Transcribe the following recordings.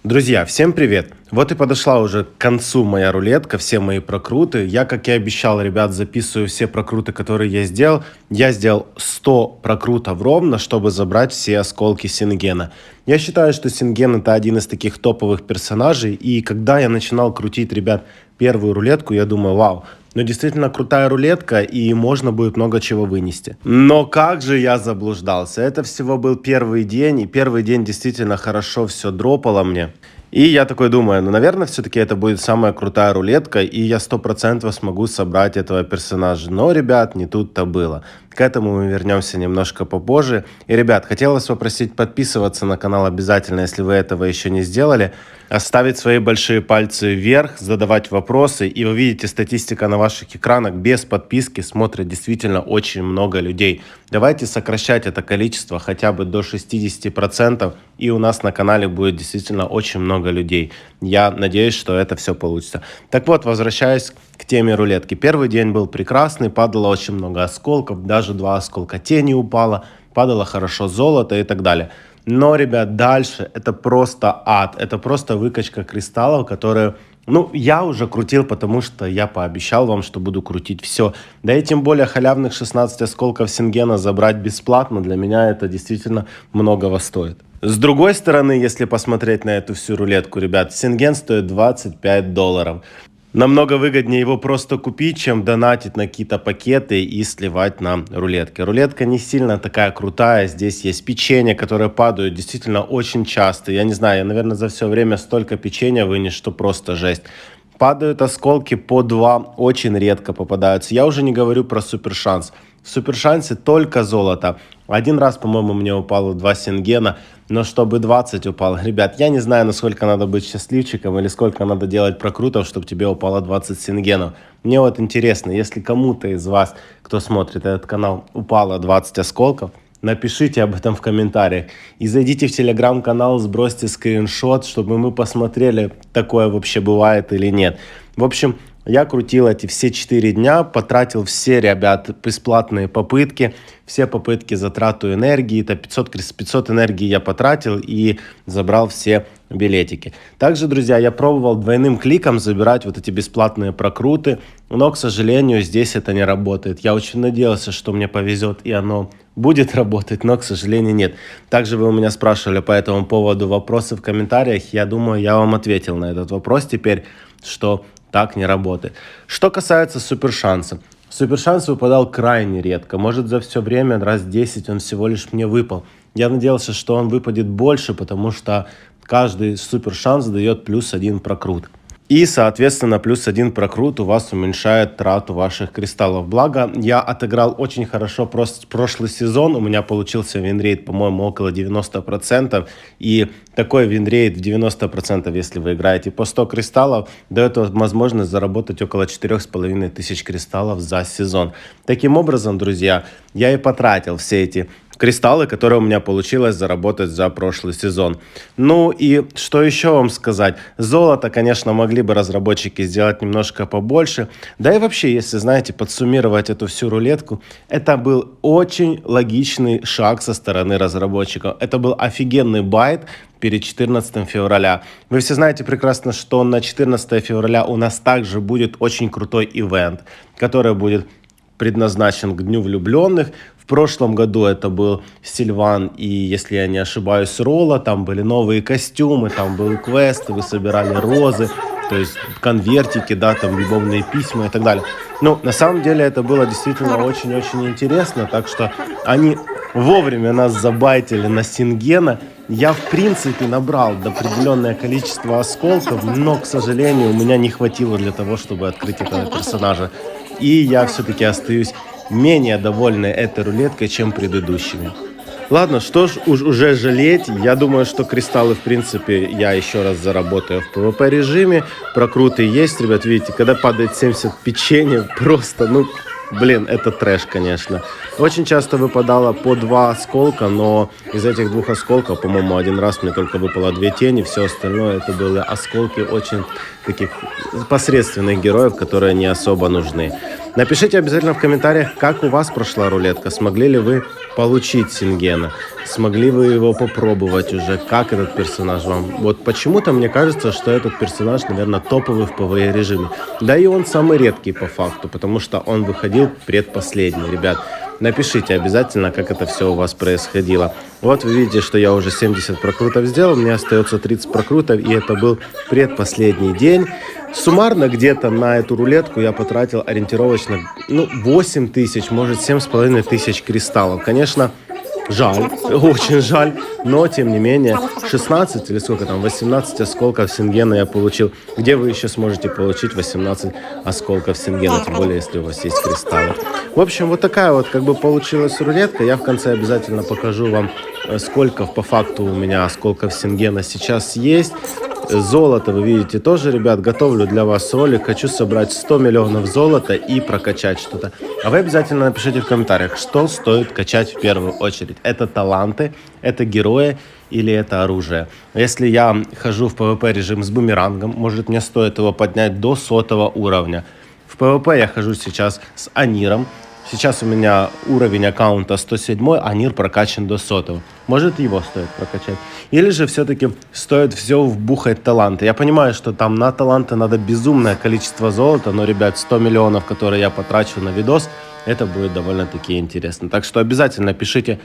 Друзья, всем привет! Вот и подошла уже к концу моя рулетка, все мои прокруты. Я, как и обещал, ребят, записываю все прокруты, которые я сделал. Я сделал 100 прокрутов ровно, чтобы забрать все осколки Сингена. Я считаю, что Синген это один из таких топовых персонажей. И когда я начинал крутить, ребят, первую рулетку, я думаю, вау, ну действительно крутая рулетка и можно будет много чего вынести. Но как же я заблуждался. Это всего был первый день, и первый день действительно хорошо все дропало мне. И я такой думаю, ну, наверное, все-таки это будет самая крутая рулетка, и я 100% смогу собрать этого персонажа. Но, ребят, не тут-то было. К этому мы вернемся немножко попозже. И, ребят, хотел вас попросить подписываться на канал обязательно, если вы этого еще не сделали. Оставить свои большие пальцы вверх, задавать вопросы. И вы видите, статистика на ваших экранах без подписки смотрит действительно очень много людей. Давайте сокращать это количество хотя бы до 60%. И у нас на канале будет действительно очень много людей. Я надеюсь, что это все получится. Так вот, возвращаясь к теме рулетки. Первый день был прекрасный, падало очень много осколков, даже 2 осколка тени упало, падало хорошо золото и так далее. Но, ребят, дальше это просто ад, это просто выкачка кристаллов, которые, ну, я уже крутил, потому что я пообещал вам, что буду крутить все. Да и тем более халявных 16 осколков Сингена забрать бесплатно, для меня это действительно многого стоит. С другой стороны, если посмотреть на эту всю рулетку, ребят, Синген стоит $25. Намного выгоднее его просто купить, чем донатить на какие-то пакеты и сливать на рулетки. Рулетка не сильно такая крутая. Здесь есть печенье, которые падают действительно очень часто. Я не знаю, я, наверное, за все время столько печенья вынес, что просто жесть. Падают осколки по 2, очень редко попадаются. Я уже не говорю про супершанс. В супершансе только золото. Один раз, по-моему, мне упало 2 Сингена, но чтобы 20 упало. Ребят, я не знаю, насколько надо быть счастливчиком или сколько надо делать прокрутов, чтобы тебе упало 20 Сингенов. Мне вот интересно, если кому-то из вас, кто смотрит этот канал, упало 20 осколков, напишите об этом в комментариях. И зайдите в телеграм-канал, сбросьте скриншот, чтобы мы посмотрели, такое вообще бывает или нет. В общем, я крутил эти все 4 дня, потратил все, ребят, бесплатные попытки, все попытки затрату энергии, это 500 энергии я потратил и забрал все билетики. Также, друзья, я пробовал двойным кликом забирать вот эти бесплатные прокруты, но, к сожалению, здесь это не работает. Я очень надеялся, что мне повезет и оно будет работать, но, к сожалению, нет. Также вы у меня спрашивали по этому поводу вопросы в комментариях. Я думаю, я вам ответил на этот вопрос теперь, что так не работает. Что касается супершанса. Супершанс выпадал крайне редко. Может, за все время раз 10 он всего лишь мне выпал. Я надеялся, что он выпадет больше, потому что каждый супершанс дает +1 прокрут. И, соответственно, +1 прокрут у вас уменьшает трату ваших кристаллов. Благо, я отыграл очень хорошо прошлый сезон. У меня получился винрейт, по-моему, около 90%. И такой винрейт в 90%, если вы играете по 100 кристаллов, дает возможность заработать около 4500 кристаллов за сезон. Таким образом, друзья, я и потратил все эти кристаллы, которые у меня получилось заработать за прошлый сезон. Ну и что еще вам сказать? Золото, конечно, могли бы разработчики сделать немножко побольше. Да и вообще, если, знаете, подсуммировать эту всю рулетку, это был очень логичный шаг со стороны разработчиков. Это был офигенный байт перед 14 февраля. Вы все знаете прекрасно, что на 14 февраля у нас также будет очень крутой ивент, который будет предназначен к Дню влюбленных. В прошлом году это был Сильван и, если я не ошибаюсь, Ролла. Там были новые костюмы, там был квест, вы собирали розы, то есть конвертики, да, там любовные письма и так далее. Ну, на самом деле это было действительно очень-очень интересно, так что они вовремя нас забайтили на Сингена. Я, в принципе, набрал определенное количество осколков, но, к сожалению, у меня не хватило для того, чтобы открыть этого персонажа. И я все-таки остаюсь менее довольный этой рулеткой, чем предыдущими. Ладно, что ж уже жалеть. Я думаю, что кристаллы, в принципе, я еще раз заработаю в PvP режиме. Прокруты есть, ребят, видите, когда падает 70 печенья, просто, ну, блин, это трэш, конечно. Очень часто выпадало по 2 осколка, но из этих 2 осколков, по-моему, один раз мне только выпало 2 тени, все остальное это были осколки очень таких посредственных героев, которые не особо нужны. Напишите обязательно в комментариях, как у вас прошла рулетка, смогли ли вы получить Сингена? Смогли вы его попробовать уже? Как этот персонаж вам? Вот почему-то мне кажется, что этот персонаж, наверное, топовый в ПВЕ режиме. Да и он самый редкий по факту, потому что он выходил предпоследний, ребят. Напишите обязательно, как это все у вас происходило. Вот вы видите, что я уже 70 прокрутов сделал, мне остается 30 прокрутов, и это был предпоследний день. Суммарно где-то на эту рулетку я потратил ориентировочно 8 тысяч, может 7,5 тысяч кристаллов. Конечно, жаль, очень жаль, но тем не менее 16 или сколько там, 18 осколков Сингена я получил. Где вы еще сможете получить 18 осколков Сингена, тем более если у вас есть кристаллы. В общем, вот такая вот как бы получилась рулетка. Я в конце обязательно покажу вам, сколько по факту у меня осколков Сингена сейчас есть. Золото, вы видите, тоже, ребят, готовлю для вас ролик. Хочу собрать 100 миллионов золота и прокачать что-то. А вы обязательно напишите в комментариях, что стоит качать в первую очередь. Это таланты, это герои или это оружие. Если я хожу в PvP режим с бумерангом, может мне стоит его поднять до 100 уровня. В PvP я хожу сейчас с Аниром. Сейчас у меня уровень аккаунта 107, а Нир прокачан до 100. Может, его стоит прокачать. Или же все-таки стоит все вбухать таланты. Я понимаю, что там на таланты надо безумное количество золота, но, ребят, 100 миллионов, которые я потрачу на видос, это будет довольно-таки интересно. Так что обязательно пишите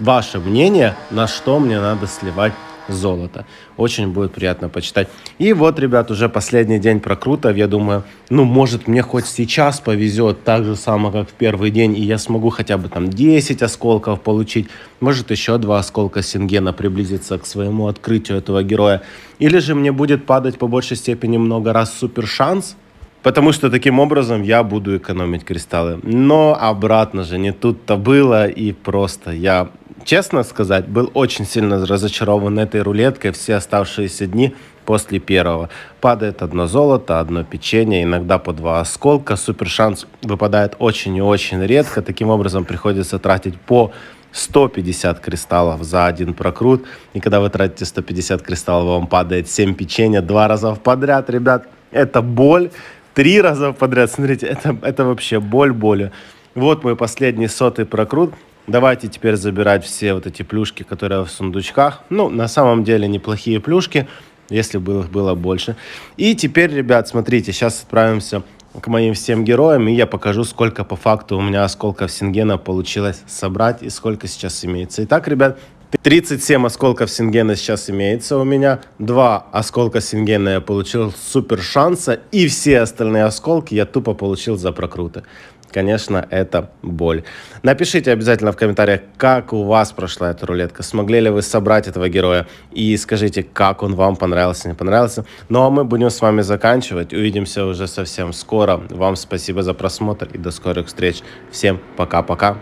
ваше мнение, на что мне надо сливать золото. Очень будет приятно почитать. И вот, ребят, уже последний день прокрутов. Я думаю, может, мне хоть сейчас повезет так же само, как в первый день, и я смогу хотя бы там 10 осколков получить. Может, еще 2 осколка Сингена приблизиться к своему открытию этого героя. Или же мне будет падать по большей степени много раз супер шанс, потому что таким образом я буду экономить кристаллы. Но обратно же не тут-то было, и просто я, честно сказать, был очень сильно разочарован этой рулеткой все оставшиеся дни после первого. Падает одно золото, одно печенье, иногда по 2 осколка. Супер шанс выпадает очень и очень редко. Таким образом приходится тратить по 150 кристаллов за один прокрут. И когда вы тратите 150 кристаллов, вам падает 7 печенья 2 раза подряд, ребят. Это боль. 3 раза подряд, смотрите, это вообще боль боли. Вот мой последний 100-й прокрут. Давайте теперь забирать все вот эти плюшки, которые в сундучках. На самом деле неплохие плюшки, если бы их было больше. И теперь, ребят, смотрите, сейчас отправимся к моим всем героям, и я покажу, сколько по факту у меня осколков Сингена получилось собрать и сколько сейчас имеется. Итак, ребят, 37 осколков Сингена сейчас имеется у меня. 2 осколка Сингена я получил супер шанса. И все остальные осколки я тупо получил за прокруты. Конечно, это боль. Напишите обязательно в комментариях, как у вас прошла эта рулетка. Смогли ли вы собрать этого героя? И скажите, как он вам понравился, не понравился. Ну а мы будем с вами заканчивать. Увидимся уже совсем скоро. Вам спасибо за просмотр и до скорых встреч. Всем пока-пока.